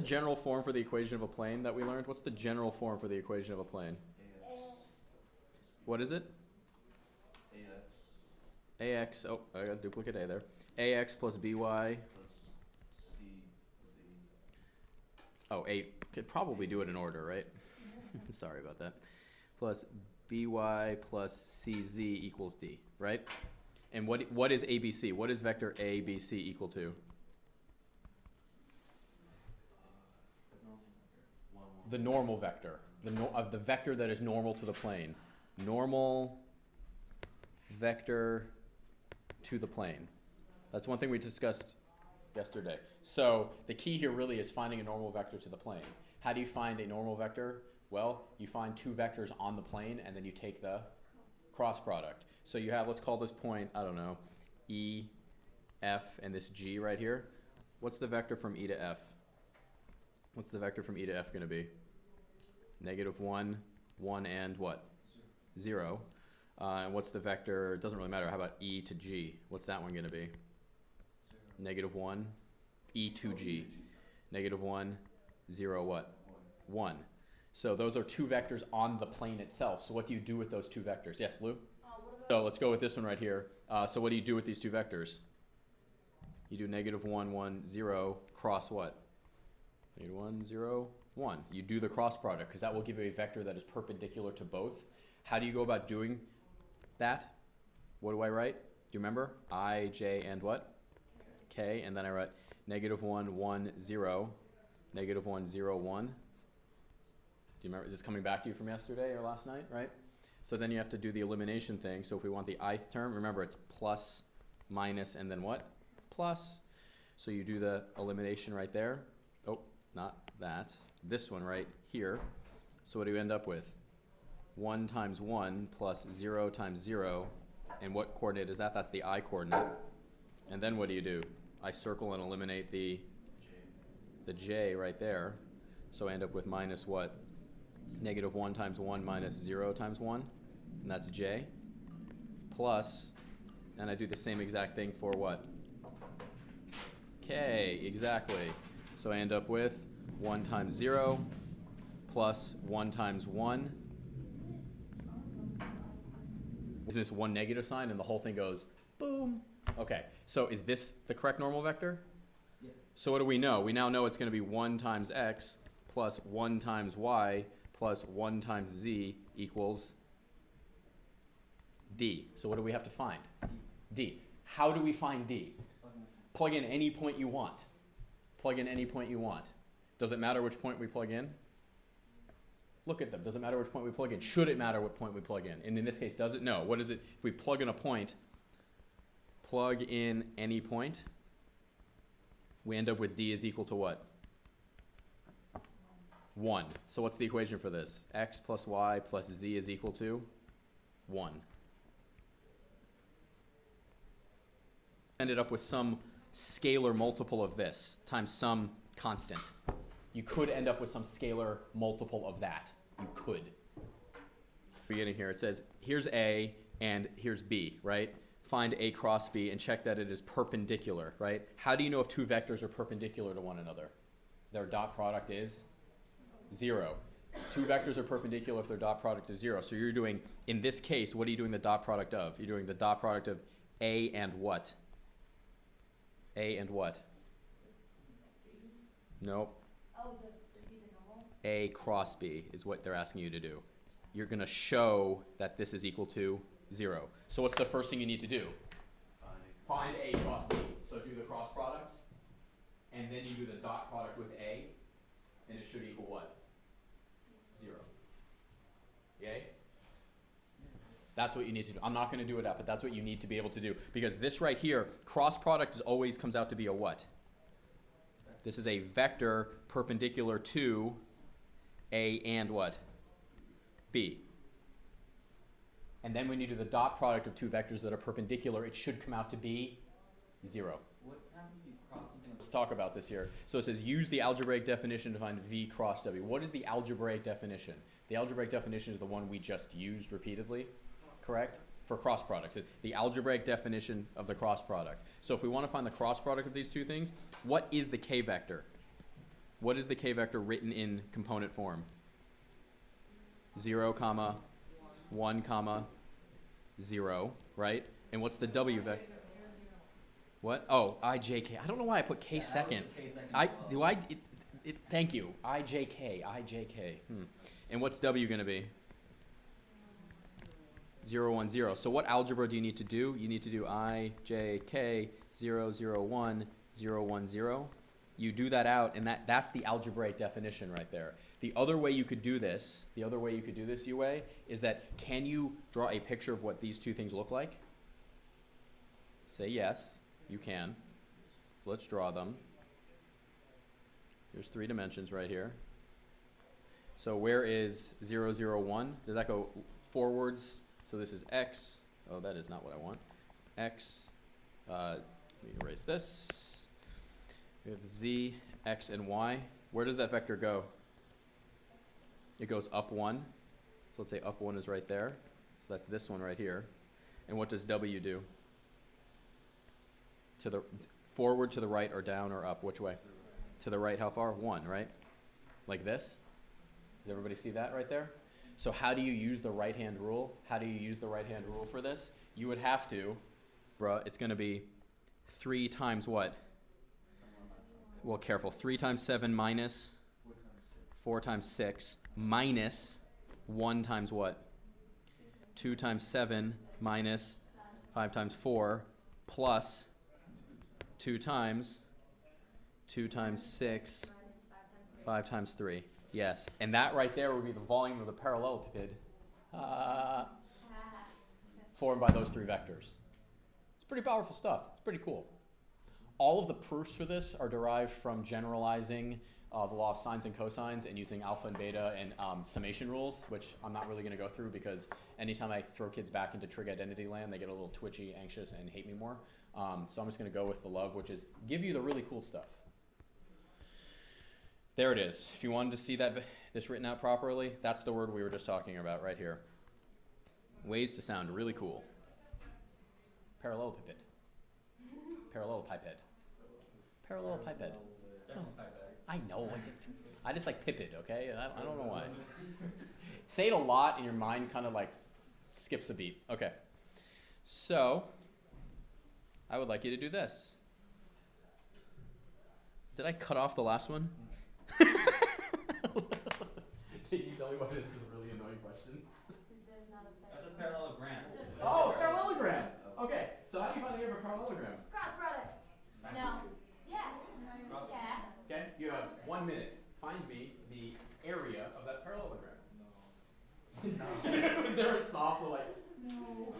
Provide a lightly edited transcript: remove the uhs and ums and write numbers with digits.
general form for the equation of a plane that we learned? What's the general form for the equation of a plane? What is it? AX. Oh, I got a duplicate A there. AX plus BY. Oh, A. Could probably do it in order, right? Sorry about that. Plus BY plus CZ equals D, right? And what is ABC? What is vector ABC equal to? The normal vector. The vector that is normal to the plane. Normal vector to the plane. That's one thing we discussed yesterday. So the key here really is finding a normal vector to the plane. How do you find a normal vector? Well, you find two vectors on the plane and then you take the cross product. So you have, let's call this point, I don't know, E, F, and this G right here. What's the vector from E to F? What's the vector from E to F going to be? Negative 1, 1, and what? 0. And what's the vector? It doesn't really matter. How about E to G? What's that one going to be? 0. -1. E to G. -1, 0, what? 1. So those are two vectors on the plane itself. So what do you do with those two vectors? Yes, Lou? So let's go with this one right here. So what do you do with these two vectors? You do -1, 1, 0 cross what? -1, 0, 1. You do the cross product because that will give you a vector that is perpendicular to both. How do you go about doing that? What do I write? Do you remember? I, J, and what? K. And then I write -1, 1, 0, -1, 0, 1. Do you remember? Is this coming back to you from yesterday or last night, right? So then you have to do the elimination thing. So if we want the ith term, remember it's plus, minus, and then what? Plus. So you do the elimination right there. Oh, not that. This one right here. So what do you end up with? 1 times 1 plus 0 times 0. And what coordinate is that? That's the I coordinate. And then what do? I circle and eliminate the J right there. So I end up with minus what? -1 times 1 minus 0 times 1. And that's J. Plus, and I do the same exact thing for what? K, exactly. So I end up with 1 times 0 plus 1 times 1. Isn't this one negative sign and the whole thing goes boom? Okay, so is this the correct normal vector? Yeah. So what do we know? We now know it's going to be 1 times x plus 1 times y plus 1 times z equals D. So what do we have to find? D. How do we find D? Plug in any point you want. Plug in any point you want. Does it matter which point we plug in? Look at them. Does it matter which point we plug in? Should it matter what point we plug in? And in this case, does it? No. What is it? If we plug in a point, plug in any point, we end up with D is equal to what? 1. So what's the equation for this? X plus y plus z is equal to 1. Ended up with some scalar multiple of this times some constant. You could end up with some scalar multiple of that. You could. Beginning here, it says here's A and here's B, right? Find A cross B and check that it is perpendicular, right? How do you know if two vectors are perpendicular to one another? Their dot product is 0. Two vectors are perpendicular if their dot product is 0. So you're doing, in this case, what are you doing the dot product of? You're doing the dot product of A and what? A and what? Nope. Oh, the normal? A cross B is what they're asking you to do. You're going to show that this is equal to 0. So what's the first thing you need to do? Find A cross B. So do the cross product, and then you do the dot product with A, and it should equal what? 0. Yay? That's what you need to do. I'm not going to do it up, but that's what you need to be able to do. Because this right here, cross product always comes out to be a what? This is a vector perpendicular to A and what? B. And then when you do the dot product of two vectors that are perpendicular, it should come out to be 0. What happens if you cross something? Let's talk about this here. So it says use the algebraic definition to find V cross W. What is the algebraic definition? The algebraic definition is the one we just used repeatedly, correct? For cross products. It's the algebraic definition of the cross product. So if we want to find the cross product of these two things, what is the K vector? What is the k vector written in component form? 0, comma, 1, comma, 0, right? And what's the w vector? What? Oh, ijk. I don't know why I put k second. Thank you. ijk. And what's w going to be? 0, 1, 0. So what algebra do you need to do? You need to do ijk 0, 0, 1, 0, 1, 0. You do that out, and that's the algebraic definition right there. The other way you could do this, Yue, is that can you draw a picture of what these two things look like? Say yes, you can. So let's draw them. There's 3 dimensions right here. So where is 0, 0, 1? Does that go forwards? So this is x. Oh, that is not what I want. X. Let me erase this. We have z, x, and y. Where does that vector go? It goes up 1. So let's say up 1 is right there. So that's this one right here. And what does w do? To the forward, to the right, or down, or up? Which way? To the right, how far? 1, right? Like this? Does everybody see that right there? So how do you use the right-hand rule? How do you use the right-hand rule for this? You would have to, it's going to be 3 times what? Well, careful. 3 times 7 minus 4 times 6 minus 1 times what? 2 times 7 minus 5 times 4 plus 2 times 6, 5 times 3. Yes, and that right there would be the volume of the parallelepiped formed by those 3 vectors. It's pretty powerful stuff. It's pretty cool. All of the proofs for this are derived from generalizing the law of sines and cosines and using alpha and beta and summation rules, which I'm not really going to go through because anytime I throw kids back into trig identity land, they get a little twitchy, anxious, and hate me more. So I'm just going to go with the love, which is give you the really cool stuff. There it is. If you wanted to see this written out properly, that's the word we were just talking about right here. Ways to sound really cool. Parallelepiped. Parallelepiped. Parallelepiped. Oh, I know. I just like pipid, okay? I don't know why. Say it a lot and your mind kind of like skips a beat. Okay. So, I would like you to do this. Did I cut off the last one? Can you tell me why this is a really annoying question? That's a parallelogram. Oh, parallelogram! Okay, so how do you find the area of a parallelogram? Cross product. No. Yeah. Yeah. Okay, you have 1 minute. Find me the area of that parallelogram. No. Is there a soft like? No.